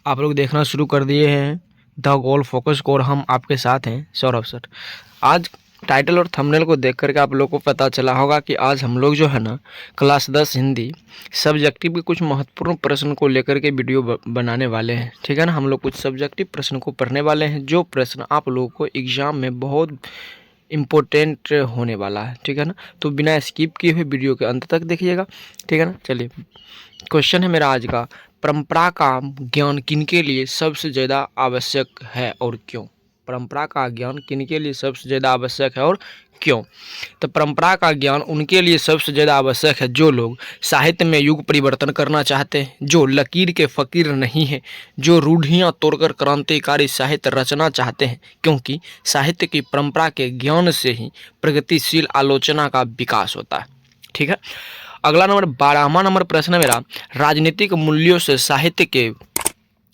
आप लोग देखना शुरू कर दिए हैं द गोल फोकस को और हम आपके साथ हैं सौरभ सर। आज टाइटल और थंबनेल को देख करके आप लोग को पता चला होगा कि आज हम लोग जो है ना क्लास 10 हिंदी सब्जेक्टिव के कुछ महत्वपूर्ण प्रश्न को लेकर के वीडियो बनाने वाले हैं। ठीक है ना, हम लोग कुछ सब्जेक्टिव प्रश्न को पढ़ने वाले हैं जो प्रश्न आप लोगों को एग्जाम में बहुत इम्पोर्टेंट होने वाला है। ठीक है ना, तो बिना स्किप किए हुए वीडियो के अंत तक देखिएगा। ठीक है ना, चलिए क्वेश्चन है मेरा आज का, परंपरा का ज्ञान किनके लिए सबसे ज़्यादा आवश्यक है और क्यों। परंपरा का ज्ञान किनके लिए सबसे ज़्यादा आवश्यक है और क्यों। तो परंपरा का ज्ञान उनके लिए सबसे ज़्यादा आवश्यक है जो लोग साहित्य में युग परिवर्तन करना चाहते हैं, जो लकीर के फ़कीर नहीं हैं, जो रूढ़ियाँ तोड़कर क्रांतिकारी साहित्य रचना चाहते हैं, क्योंकि साहित्य की परंपरा के ज्ञान से ही प्रगतिशील आलोचना का विकास होता है। ठीक है, अगला नंबर 12वां नंबर प्रश्न है मेरा, राजनीतिक मूल्यों से साहित्य के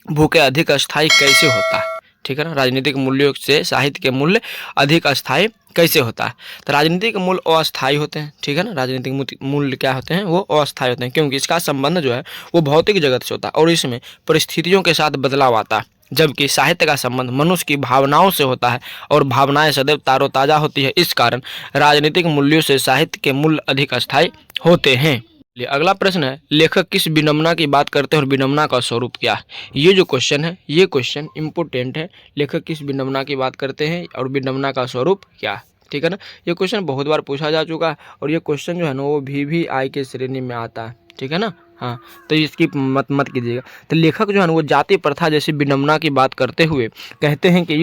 भूखे अधिक अस्थायी कैसे होता है। ठीक है ना, राजनीतिक मूल्यों से साहित्य के मूल्य अधिक अस्थायी कैसे होता है। तो राजनीतिक मूल्य अस्थायी होते हैं। ठीक है ना, राजनीतिक मूल्य क्या होते हैं, वो अस्थायी होते हैं क्योंकि इसका संबंध जो है वो भौतिक जगत से होता है और इसमें परिस्थितियों के साथ बदलाव आता है, जबकि साहित्य का संबंध मनुष्य की भावनाओं से होता है और भावनाएं सदैव तारोताजा होती है। इस कारण राजनीतिक मूल्यों से साहित्य के मूल्य अधिक अस्थायी होते हैं। अगला प्रश्न है, लेखक किस विडंबना की बात करते हैं और विडंबना का स्वरूप क्या है। ये जो क्वेश्चन है ये क्वेश्चन इंपोर्टेंट है। लेखक किस विडंबना की बात करते हैं और विडंबना का स्वरूप क्या है। ठीक है ना, ये क्वेश्चन बहुत बार पूछा जा चुका है और ये क्वेश्चन जो है ना वो VVI के श्रेणी में आता है। ठीक है ना, हाँ, तो इसकी मत कीजिएगा। तो लेखक जो है ना वो जाति प्रथा जैसी विडंबना की बात करते हुए कहते हैं कि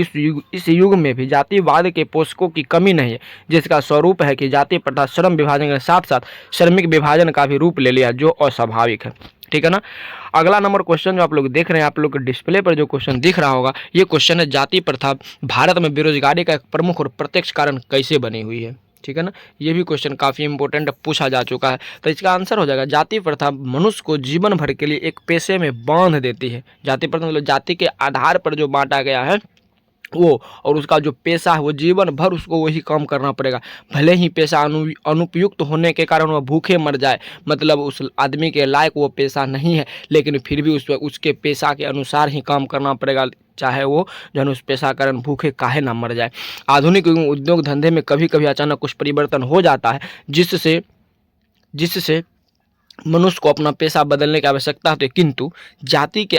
इस युग में भी जातिवाद के पोषकों की कमी नहीं है, जिसका स्वरूप है कि जाति प्रथा श्रम विभाजन के साथ साथ श्रमिक विभाजन का भी रूप ले लिया, जो अस्वाभाविक है। ठीक है ना, अगला नंबर क्वेश्चन जो आप लोग देख रहे हैं, आप लोग के डिस्प्ले पर जो क्वेश्चन दिख रहा होगा, ये क्वेश्चन है, जाति प्रथा भारत में बेरोजगारी का एक प्रमुख और प्रत्यक्ष कारण कैसे बनी हुई है। ठीक है ना, ये भी क्वेश्चन काफ़ी इंपॉर्टेंट पूछा जा चुका है। तो इसका आंसर हो जाएगा, जाति प्रथा मनुष्य को जीवन भर के लिए एक पेशे में बांध देती है। जाति प्रथा मतलब जाति के आधार पर जो बांटा गया है वो, और उसका जो पेशा है वो जीवन भर उसको वही काम करना पड़ेगा, भले ही पेशा अनुपयुक्त होने के कारण वह भूखे मर जाए, मतलब उस आदमी के लायक वो पेशा नहीं है, लेकिन फिर भी उसके पेशा के अनुसार ही काम करना पड़ेगा, चाहे वो जो है उस पेशा कारण भूखे काहे ना मर जाए। आधुनिक उद्योग धंधे में कभी कभी अचानक कुछ परिवर्तन हो जाता है जिससे मनुष्य को अपना पेशा बदलने की आवश्यकता होती है, किंतु जाति के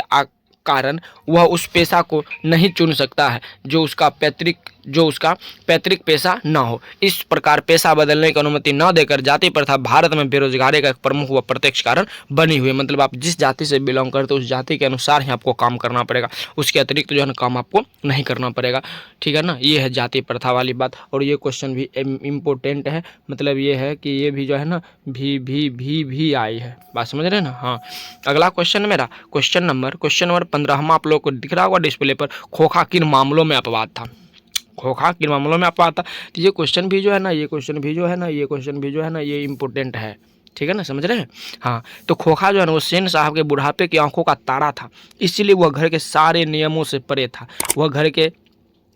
कारण वह उस पेशा को नहीं चुन सकता है जो उसका पैतृक पेशा ना हो। इस प्रकार पेशा बदलने की अनुमति न देकर जाति प्रथा भारत में बेरोजगारी का एक प्रमुख व प्रत्यक्ष कारण बनी हुई है। मतलब आप जिस जाति से बिलोंग करते हो उस जाति के अनुसार ही आपको काम करना पड़ेगा, उसके अतिरिक्त जो है ना काम आपको नहीं करना पड़ेगा। ठीक है ना, ये है जाति प्रथा वाली बात और ये क्वेश्चन भी इम्पोर्टेंट है। मतलब ये है कि ये भी जो है ना भी आई है, बात समझ रहे हैं ना। हाँ, अगला क्वेश्चन मेरा क्वेश्चन नंबर 15 आप लोग को दिख रहा होगा डिस्प्ले पर, खोखा किन मामलों में अपवाद था। खोखा किन मामलों में अपवाद था, तो ये क्वेश्चन भी जो है ना ये इंपॉर्टेंट है। ठीक है ना, समझ रहे हैं। हाँ, तो खोखा जो है ना वो सेन साहब के बुढ़ापे की आंखों का तारा था, इसीलिए वह घर के सारे नियमों से परे था, वह घर के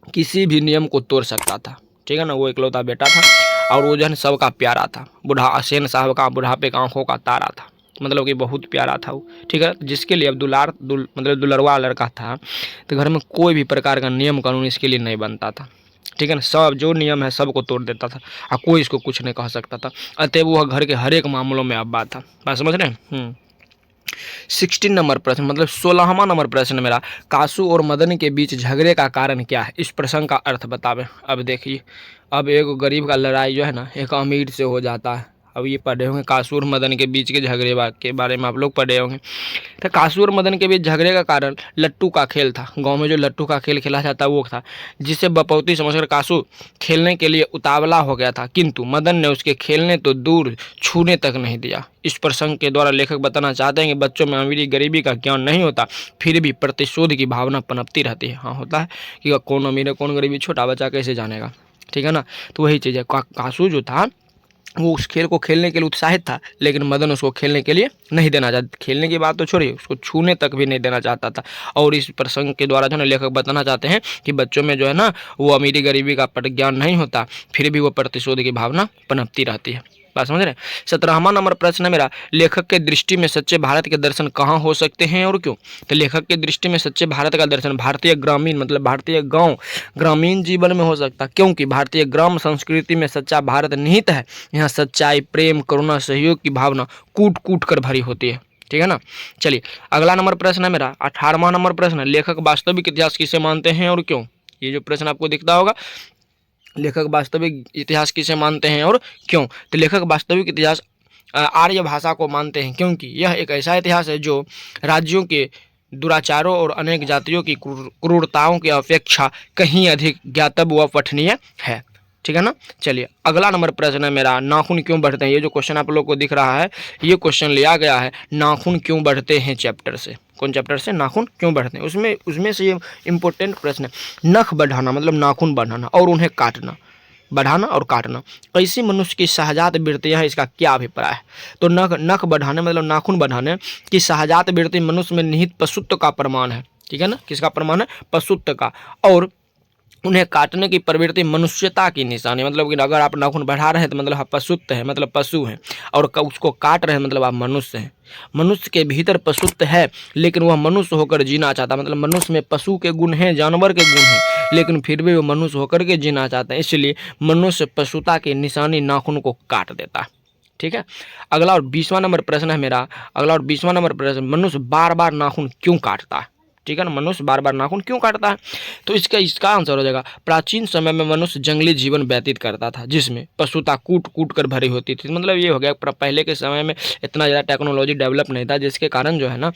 किसी भी नियम को तोड़ सकता था। ठीक है ना, वो इकलौता बेटा था और वो जो है सबका प्यारा था। सेन साहब का बुढ़ापे की आंखों का तारा था, मतलब कि बहुत प्यारा था वो। ठीक है, जिसके लिए अब मतलब दुलरवा लड़का था, तो घर में कोई भी प्रकार का नियम कानून इसके लिए नहीं बनता था। ठीक है ना, सब जो नियम है सबको तोड़ देता था और कोई इसको कुछ नहीं कह सकता था। अतः वो घर के हर एक मामलों में अब बात था, बात समझ रहे हैं। 16 नंबर प्रश्न, मतलब 16वां नंबर प्रश्न मेरा, कासू और मदन के बीच झगड़े का कारण क्या है, इस प्रसंग का अर्थ बतावें। अब देखिए, अब एक गरीब का लड़ाई जो है ना एक अमीर से हो जाता है। अब ये पढ़े होंगे कासू और मदन के बीच के झगड़े के बारे में आप लोग पढ़े होंगे। तो कासू और मदन के बीच झगड़े का कारण लट्टू का खेल था। गांव में जो लट्टू का खेल खेला जाता है वो था, जिसे बपौती समझकर कासू खेलने के लिए उतावला हो गया था, किंतु मदन ने उसके खेलने तो दूर छूने तक नहीं दिया। इस प्रसंग के द्वारा लेखक बताना चाहते हैं कि बच्चों में अमीरी गरीबी का ज्ञान नहीं होता, फिर भी प्रतिशोध की भावना पनपती रहती है। हाँ, होता है कि कौन अमीर है कौन गरीबी, छोटा बच्चा कैसे जानेगा। ठीक है ना, तो वही चीज़ है। कासू जो था वो उस खेल को खेलने के लिए उत्साहित था, लेकिन मदन उसको खेलने के लिए नहीं देना चाहता। खेलने की बात तो छोड़िए, उसको छूने तक भी नहीं देना चाहता था। और इस प्रसंग के द्वारा जो है लेखक बताना चाहते हैं कि बच्चों में जो है ना वो अमीरी गरीबी का ज्ञान नहीं होता, फिर भी वो प्रतिशोध की भावना पनपती रहती है। बात समझ रहे हैं। 17वां नंबर प्रश्न है मेरा, लेखक के दृष्टि में सच्चे भारत के दर्शन कहाँ हो सकते हैं और क्यों। तो लेखक के दृष्टि में सच्चे भारत का दर्शन भारतीय ग्रामीण मतलब भारतीय गांव ग्रामीण जीवन में हो सकता है, क्योंकि भारतीय ग्राम संस्कृति में सच्चा भारत निहित है। यहाँ सच्चाई, प्रेम, करुणा, सहयोग की भावना कूट कूट कर भरी होती है। ठीक है ना। चलिए अगला नंबर प्रश्न है मेरा 18वां नंबर प्रश्न है, लेखक वास्तविक इतिहास किसे मानते हैं और क्यों। ये जो प्रश्न आपको दिखता होगा, लेखक वास्तविक इतिहास किसे मानते हैं और क्यों। तो लेखक वास्तविक इतिहास आर्य भाषा को मानते हैं, क्योंकि यह एक ऐसा इतिहास है जो राज्यों के दुराचारों और अनेक जातियों की क्रूरताओं की अपेक्षा कहीं अधिक ज्ञातव्य व पठनीय है। ठीक है ना। चलिए अगला नंबर प्रश्न है मेरा, नाखून क्यों बढ़ते हैं। ये जो क्वेश्चन आप लोग को दिख रहा है, ये क्वेश्चन लिया गया है नाखून क्यों बढ़ते हैं चैप्टर से। कौन चैप्टर से, नाखून क्यों बढ़ते हैं। उसमें से ये इंपॉर्टेंट प्रश्न है, नख बढ़ाना मतलब नाखून बढ़ाना और उन्हें काटना, बढ़ाना और काटना कैसी मनुष्य की सहजात वृत्तियाँ हैं, इसका क्या अभिप्राय है। तो नख बढ़ाने मतलब नाखून बढ़ाने की सहजात वृत्ति मनुष्य में निहित पशुत्व का प्रमाण है। ठीक है ना, किसका प्रमाण है, पशुत्व का। और उन्हें काटने की प्रवृत्ति मनुष्यता की निशानी, मतलब कि अगर आप नाखून बढ़ा रहे हैं तो मतलब आप पशुत्व है, मतलब पशु हैं, और उसको काट रहे हैं मतलब आप मनुष्य हैं। मनुष्य के भीतर पशुत्व है लेकिन वह मनुष्य होकर जीना चाहता, मतलब मनुष्य में पशु के गुण हैं, जानवर के गुण हैं, लेकिन फिर भी वो मनुष्य होकर के जीना चाहता है, इसलिए मनुष्य पशुता की निशानी नाखून को काट देता है। ठीक है। अगला और 20वां नंबर प्रश्न है मेरा, अगला और 20वां नंबर प्रश्न, मनुष्य बार बार नाखून क्यों काटता है। ठीक है ना, मनुष्य बार बार नाखून क्यों काटता है। तो इसका आंसर हो जाएगा, प्राचीन समय में मनुष्य जंगली जीवन व्यतीत करता था जिसमें पशुता कूट कूट कर भरी होती थी। मतलब ये हो गया, पहले के समय में इतना ज़्यादा टेक्नोलॉजी डेवलप नहीं था, जिसके कारण जो है ना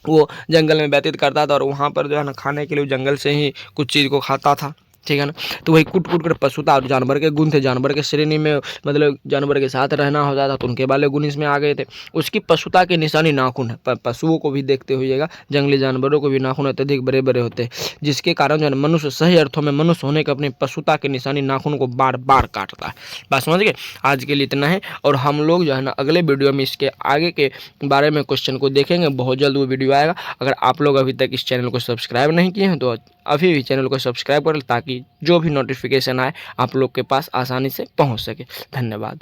वो जंगल में व्यतीत करता था और वहाँ पर जो है ना खाने के लिए जंगल से ही कुछ चीज़ को खाता था। ठीक है ना। तो वही कूट कूट कर पशुता और जानवर के गुण थे, जानवर के श्रेणी में मतलब जानवर के साथ रहना होता था तो उनके वाले गुण इसमें आ गए थे। उसकी पशुता की निशानी नाखून है। पशुओं को भी देखते हुइएगा, जंगली जानवरों को भी नाखून अत्यधिक बड़े बड़े होते हैं, जिसके कारण जो है मनुष्य सही अर्थों में मनुष्य होने के अपनी पशुता की निशानी नाखून को बार बार काटता है। बात समझ गए। आज के लिए इतना है और हम लोग जो है ना अगले वीडियो में इसके आगे के बारे में क्वेश्चन को देखेंगे। बहुत जल्द वो वीडियो आएगा। अगर आप लोग अभी तक इस चैनल को सब्सक्राइब नहीं किए हैं तो अभी भी चैनल को सब्सक्राइब करें, ताकि जो भी नोटिफिकेशन आए आप लोग के पास आसानी से पहुंच सके। धन्यवाद।